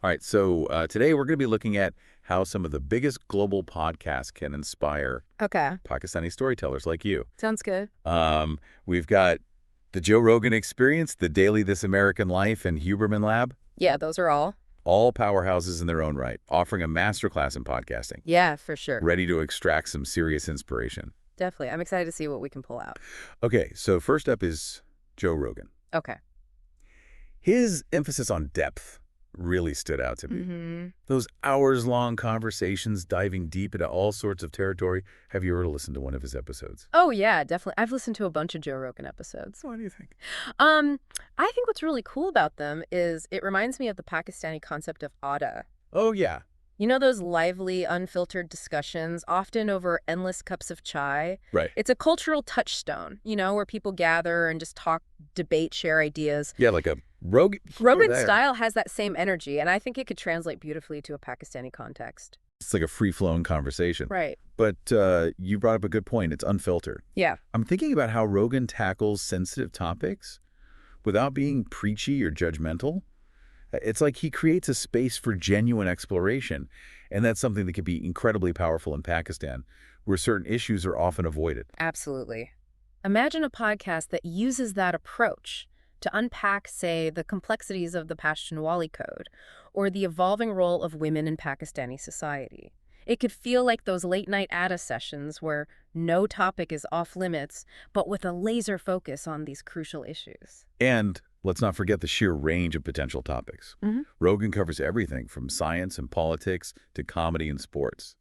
All right, so today we're going to be looking at how some of the biggest global podcasts can inspire Okay. Pakistani storytellers like you. Sounds good. We've got the Joe Rogan Experience, the Daily This American Life, and Huberman Lab, Yeah, those are all powerhouses in their own right, offering a masterclass in podcasting, Yeah, for sure. ready to extract some serious inspiration. Definitely. I'm excited to see what we can pull out. Okay, so first up is Joe Rogan. Okay. His emphasis on depth really stood out to me. Mm-hmm. Those hours-long conversations diving deep into all sorts of territory. Have you ever listened to one of his episodes? Oh, yeah, definitely. I've listened to a bunch of Joe Rogan episodes. What do you think? Um, I think what's really cool about them is it reminds me of the Pakistani concept of ada. Oh, yeah. You know those lively, unfiltered discussions, often over endless cups of chai? Right. It's a cultural touchstone, where people gather and just talk, debate, share ideas. Yeah, like a Rogan. Rogan's style has that same energy, and I think it could translate beautifully to a Pakistani context. It's like a free-flowing conversation. Right. But you brought up a good point. It's unfiltered. Yeah. I'm thinking about how Rogan tackles sensitive topics without being preachy or judgmental. It's like he creates a space for genuine exploration, and that's something that can be incredibly powerful in Pakistan, where certain issues are often avoided. Absolutely. Imagine a podcast that uses that approach to unpack, say, the complexities of the Pashtunwali code or the evolving role of women in Pakistani society. It could feel like those late-night ADA sessions where no topic is off limits, but with a laser focus on these crucial issues. And let's not forget the sheer range of potential topics. Mm-hmm. Rogan covers everything from science and politics to comedy and sports.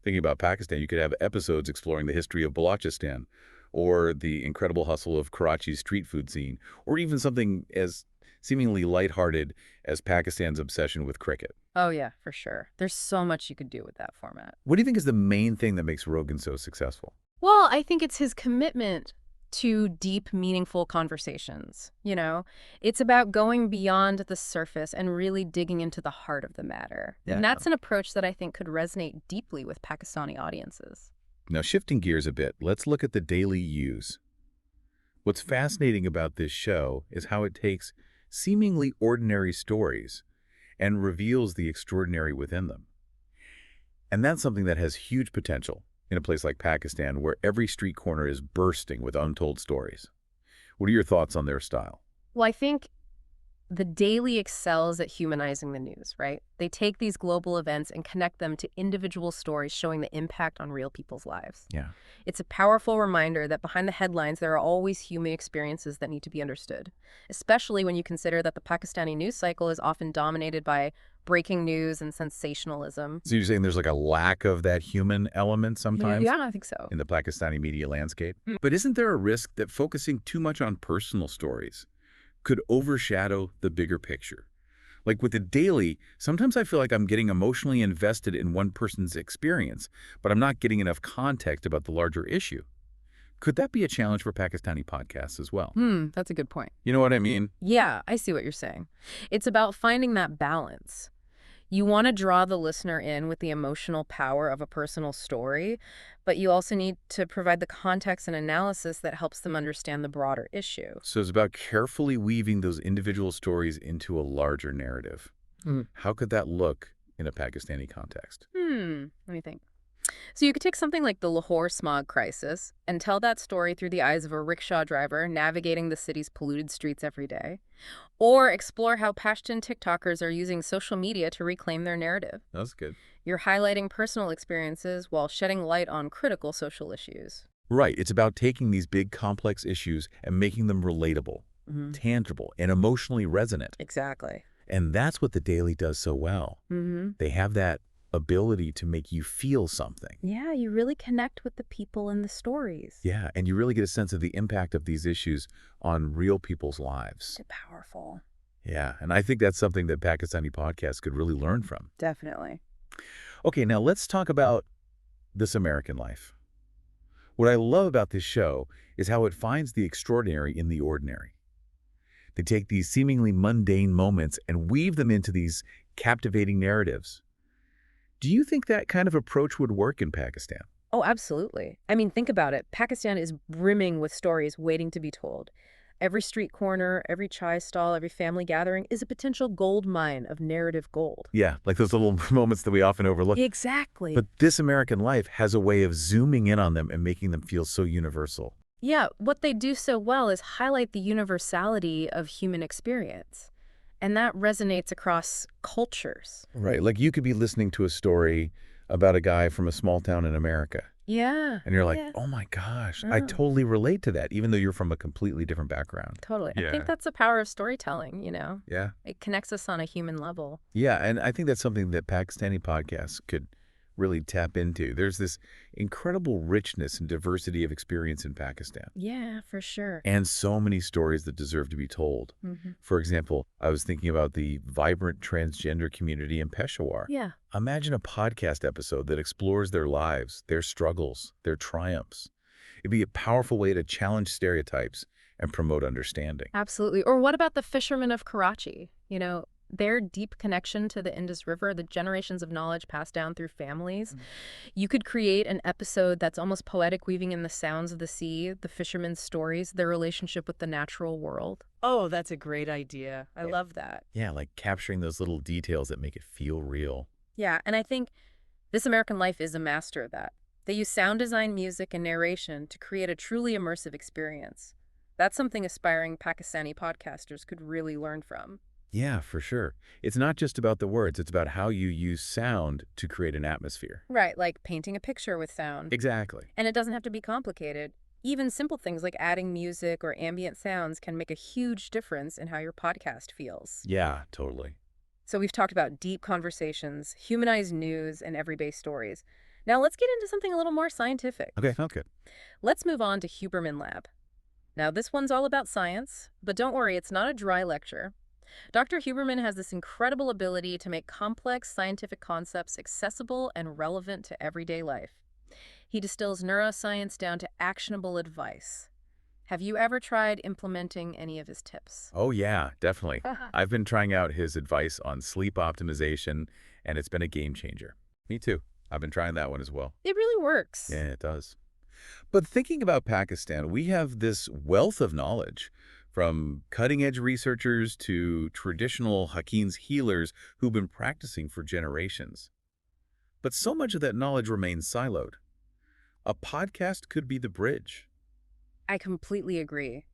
Thinking about Pakistan, you could have episodes exploring the history of Balochistan, or the incredible hustle of Karachi's street food scene, or even something as seemingly lighthearted as Pakistan's obsession with cricket. Oh, yeah, for sure. There's so much you could do with that format. What do you think is the main thing that makes Rogan so successful? Well, I think it's his commitment to deep, meaningful conversations. It's about going beyond the surface and really digging into the heart of the matter. Yeah. And that's an approach that I think could resonate deeply with Pakistani audiences. Now, shifting gears a bit, let's look at the daily use. What's fascinating about this show is how it takes seemingly ordinary stories and reveals the extraordinary within them. And that's something that has huge potential in a place like Pakistan, where every street corner is bursting with untold stories. What are your thoughts on their style? Well, I think the Daily excels at humanizing the news, right? They take these global events and connect them to individual stories showing the impact on real people's lives. Yeah. It's a powerful reminder that behind the headlines, there are always human experiences that need to be understood, especially when you consider that the Pakistani news cycle is often dominated by breaking news and sensationalism. So you're saying there's like a lack of that human element sometimes Yeah, I think so. in the Pakistani media landscape? But isn't there a risk that focusing too much on personal stories could overshadow the bigger picture? Like with the Daily, sometimes I feel like I'm getting emotionally invested in one person's experience, but I'm not getting enough context about the larger issue. Could that be a challenge for Pakistani podcasts as well? That's a good point. You know what I mean? Yeah, I see what you're saying. It's about finding that balance. You want to draw the listener in with the emotional power of a personal story, but you also need to provide the context and analysis that helps them understand the broader issue. So it's about carefully weaving those individual stories into a larger narrative. How could that look in a Pakistani context? Let me think. So you could take something like the Lahore smog crisis and tell that story through the eyes of a rickshaw driver navigating the city's polluted streets every day, or explore how Pashtun TikTokers are using social media to reclaim their narrative. That's good. You're highlighting personal experiences while shedding light on critical social issues. Right. It's about taking these big, complex issues and making them relatable, tangible, and emotionally resonant. Exactly. And that's what the Daily does so well. They have that ability to make you feel something. Yeah, you really connect with the people and the stories. Yeah, and you really get a sense of the impact of these issues on real people's lives. It's powerful. Yeah, and I think that's something that Pakistani podcasts could really learn from. Definitely. Okay, now let's talk about This American Life. What I love about this show is how it finds the extraordinary in the ordinary. They take these seemingly mundane moments and weave them into these captivating narratives. Do you think that kind of approach would work in Pakistan? Oh, absolutely. I mean, think about it. Pakistan is brimming with stories waiting to be told. Every street corner, every chai stall, every family gathering is a potential gold mine of narrative gold. Yeah, like those little moments that we often overlook. Exactly. But This American Life has a way of zooming in on them and making them feel so universal. Yeah, what they do so well is highlight the universality of human experience. And that resonates across cultures. Right, like you could be listening to a story about a guy from a small town in America, Yeah. and you're like, Yeah. oh my gosh, I Oh, totally relate to that, even though you're from a completely different background. totally. I Yeah. think that's the power of storytelling. Yeah. It connects us on a human level. Yeah, and I think that's something that Pakistani podcasts could really tap into. There's this incredible richness and diversity of experience in Pakistan, Yeah, for sure. and so many stories that deserve to be told. Hmm. For example, I was thinking about the vibrant transgender community in Peshawar. Yeah. Imagine a podcast episode that explores their lives, their struggles, their triumphs. It'd be a powerful way to challenge stereotypes and promote understanding. Absolutely. Or what about the fishermen of Karachi? Their deep connection to the Indus River, the generations of knowledge passed down through families. You could create an episode that's almost poetic, weaving in the sounds of the sea, the fishermen's stories, their relationship with the natural world. Oh, that's a great idea. I love that. Yeah, like capturing those little details that make it feel real. Yeah, and I think This American Life is a master of that. They use sound design, music, and narration to create a truly immersive experience. That's something aspiring Pakistani podcasters could really learn from. Yeah, for sure. It's not just about the words, it's about how you use sound to create an atmosphere. Right, like painting a picture with sound. Exactly. And it doesn't have to be complicated. Even simple things like adding music or ambient sounds can make a huge difference in how your podcast feels. Yeah, totally. So we've talked about deep conversations, humanized news, and everyday stories. Now let's get into something a little more scientific. Okay, sounds good. Let's move on to Huberman Lab. Now this one's all about science, but don't worry, it's not a dry lecture. Dr. Huberman has this incredible ability to make complex scientific concepts accessible and relevant to everyday life. He distills neuroscience down to actionable advice. Have you ever tried implementing any of his tips? Oh, yeah, definitely. I've been trying out his advice on sleep optimization, and it's been a game changer. Me too. I've been trying that one as well. It really works. Yeah, it does. But thinking about Pakistan, we have this wealth of knowledge, from cutting-edge researchers to traditional Hakeem's healers who've been practicing for generations. But so much of that knowledge remains siloed. A podcast could be the bridge. I completely agree.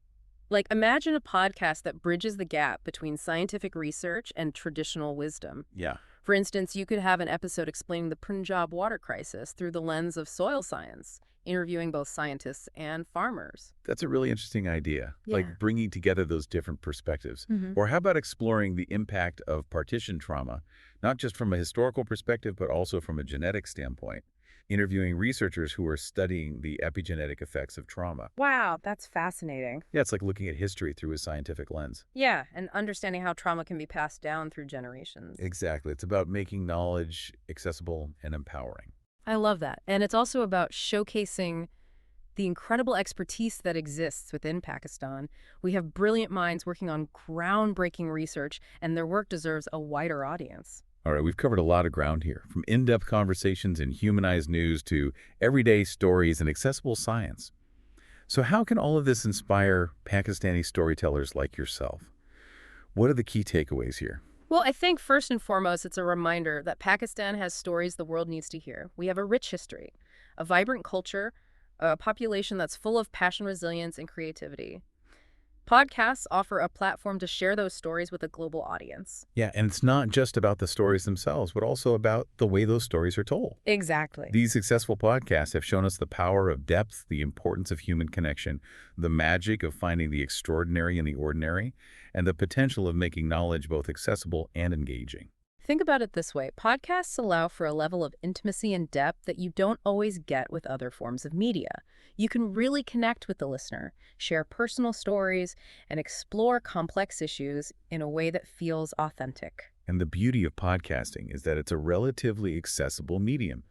Like, imagine a podcast that bridges the gap between scientific research and traditional wisdom. Yeah. For instance, you could have an episode explaining the Punjab water crisis through the lens of soil science, interviewing both scientists and farmers. That's a really interesting idea, Yeah. like bringing together those different perspectives. Mhm. Or how about exploring the impact of partition trauma, not just from a historical perspective, but also from a genetic standpoint, interviewing researchers who are studying the epigenetic effects of trauma. Wow, that's fascinating. Yeah, it's like looking at history through a scientific lens. Yeah, and understanding how trauma can be passed down through generations. Exactly. It's about making knowledge accessible and empowering. I love that. And it's also about showcasing the incredible expertise that exists within Pakistan. We have brilliant minds working on groundbreaking research, and their work deserves a wider audience. All right, we've covered a lot of ground here, from in-depth conversations in humanized news to everyday stories and accessible science. So how can all of this inspire Pakistani storytellers like yourself? What are the key takeaways here? Well, I think first and foremost, it's a reminder that Pakistan has stories the world needs to hear. We have a rich history, a vibrant culture, a population that's full of passion, resilience, and creativity. Podcasts offer a platform to share those stories with a global audience. Yeah, and it's not just about the stories themselves, but also about the way those stories are told. Exactly. These successful podcasts have shown us the power of depth, the importance of human connection, the magic of finding the extraordinary in the ordinary, and the potential of making knowledge both accessible and engaging. Think about it this way. Podcasts allow for a level of intimacy and depth that you don't always get with other forms of media. You can really connect with the listener, share personal stories, and explore complex issues in a way that feels authentic. And the beauty of podcasting is that it's a relatively accessible medium.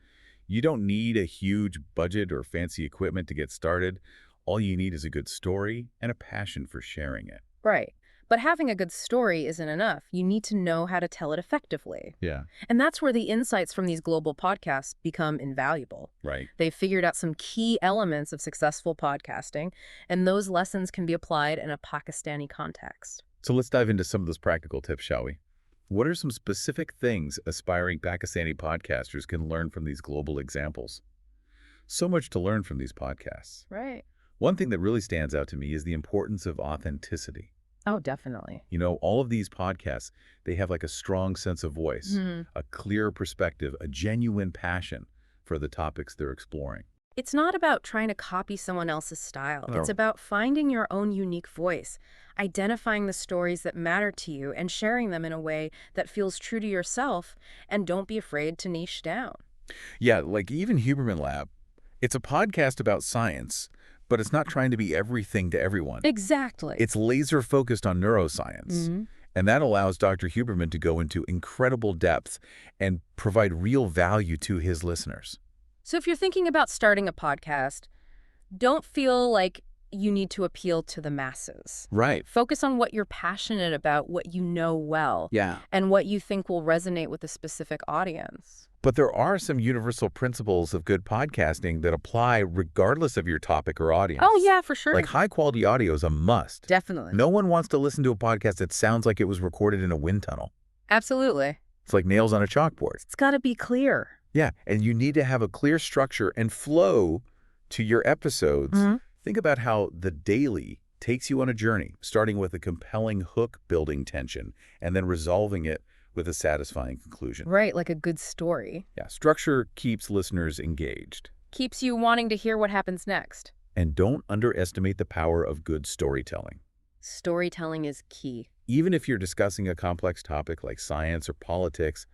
You don't need a huge budget or fancy equipment to get started. All you need is a good story and a passion for sharing it. Right. But having a good story isn't enough. You need to know how to tell it effectively. Yeah, And that's where the insights from these global podcasts become invaluable. right. They've figured out some key elements of successful podcasting, and those lessons can be applied in a Pakistani context. So let's dive into some of those practical tips, shall we? What are some specific things aspiring Pakistani podcasters can learn from these global examples? So much to learn from these podcasts. Right. One thing that really stands out to me is the importance of authenticity. Oh, definitely. You know, all of these podcasts, they have like a strong sense of voice, a clear perspective, a genuine passion for the topics they're exploring. It's not about trying to copy someone else's style. No. It's about finding your own unique voice, identifying the stories that matter to you, and sharing them in a way that feels true to yourself, and don't be afraid to niche down. Yeah, like even Huberman Lab, it's a podcast about science, but it's not trying to be everything to everyone. Exactly. It's laser focused on neuroscience. And that allows Dr. Huberman to go into incredible depth and provide real value to his listeners. So if you're thinking about starting a podcast, don't feel like you need to appeal to the masses. Right. Focus on what you're passionate about, what you know well, Yeah. and what you think will resonate with a specific audience. But there are some universal principles of good podcasting that apply regardless of your topic or audience. Oh, yeah, for sure. Like high-quality audio is a must. Definitely. No one wants to listen to a podcast that sounds like it was recorded in a wind tunnel. Absolutely. It's like nails on a chalkboard. It's got to be clear. Yeah, and you need to have a clear structure and flow to your episodes. Think about how The Daily takes you on a journey, starting with a compelling hook building tension and then resolving it with a satisfying conclusion. Right, like a good story. Yeah, structure keeps listeners engaged. Keeps you wanting to hear what happens next. And don't underestimate the power of good storytelling. Storytelling is key. Even if you're discussing a complex topic like science or politics,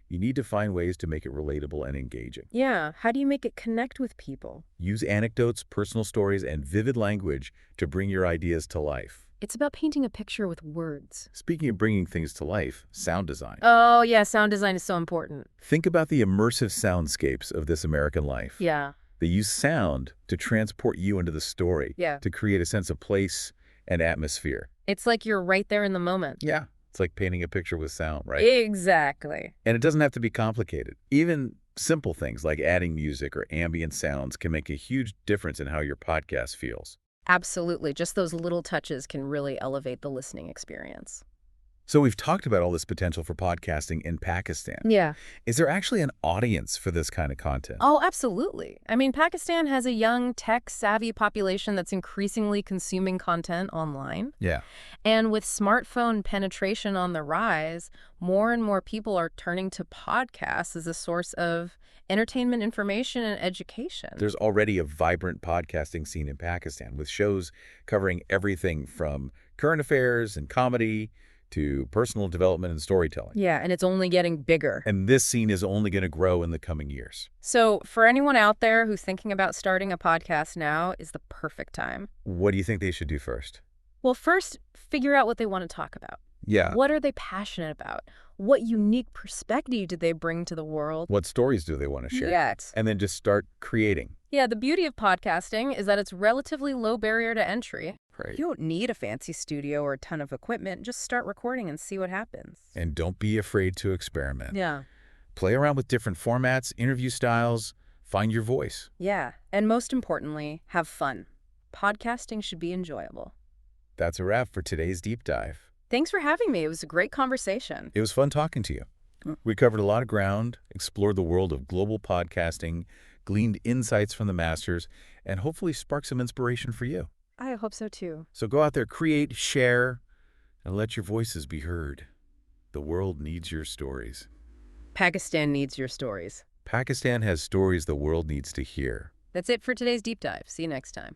you need to find ways to make it relatable and engaging. Yeah, how do you make it connect with people? Use anecdotes, personal stories, and vivid language to bring your ideas to life. It's about painting a picture with words. Speaking of bringing things to life, sound design. Oh, yeah, sound design is so important. Think about the immersive soundscapes of This American Life. Yeah. They use sound to transport you into the story, Yeah. to create a sense of place and atmosphere. It's like you're right there in the moment. Yeah. It's like painting a picture with sound, right? Exactly. And it doesn't have to be complicated. Even simple things like adding music or ambient sounds can make a huge difference in how your podcast feels. Absolutely. Just those little touches can really elevate the listening experience. So we've talked about all this potential for podcasting in Pakistan. Yeah. Is there actually an audience for this kind of content? Oh, absolutely. I mean, Pakistan has a young, tech-savvy population that's increasingly consuming content online. Yeah. And with smartphone penetration on the rise, more and more people are turning to podcasts as a source of entertainment, information, and education. There's already a vibrant podcasting scene in Pakistan with shows covering everything from current affairs and comedy to personal development and storytelling. Yeah, and it's only getting bigger. And this scene is only going to grow in the coming years. So for anyone out there who's thinking about starting a podcast, now is the perfect time. What do you think they should do first? Well, first, figure out what they want to talk about. Yeah. What are they passionate about? What unique perspective do they bring to the world? What stories do they want to share? Yes. And then just start creating. Yeah, the beauty of podcasting is that it's relatively low barrier to entry. Right. You don't need a fancy studio or a ton of equipment. Just start recording and see what happens. And don't be afraid to experiment. Yeah. Play around with different formats, interview styles, find your voice. Yeah. And most importantly, have fun. Podcasting should be enjoyable. That's a wrap for today's deep dive. Thanks for having me. It was a great conversation. It was fun talking to you. We covered a lot of ground, explored the world of global podcasting, gleaned insights from the masters, and hopefully sparked some inspiration for you. I hope so too. So go out there, create, share, and let your voices be heard. The world needs your stories. Pakistan needs your stories. Pakistan has stories the world needs to hear. That's it for today's deep dive. See you next time.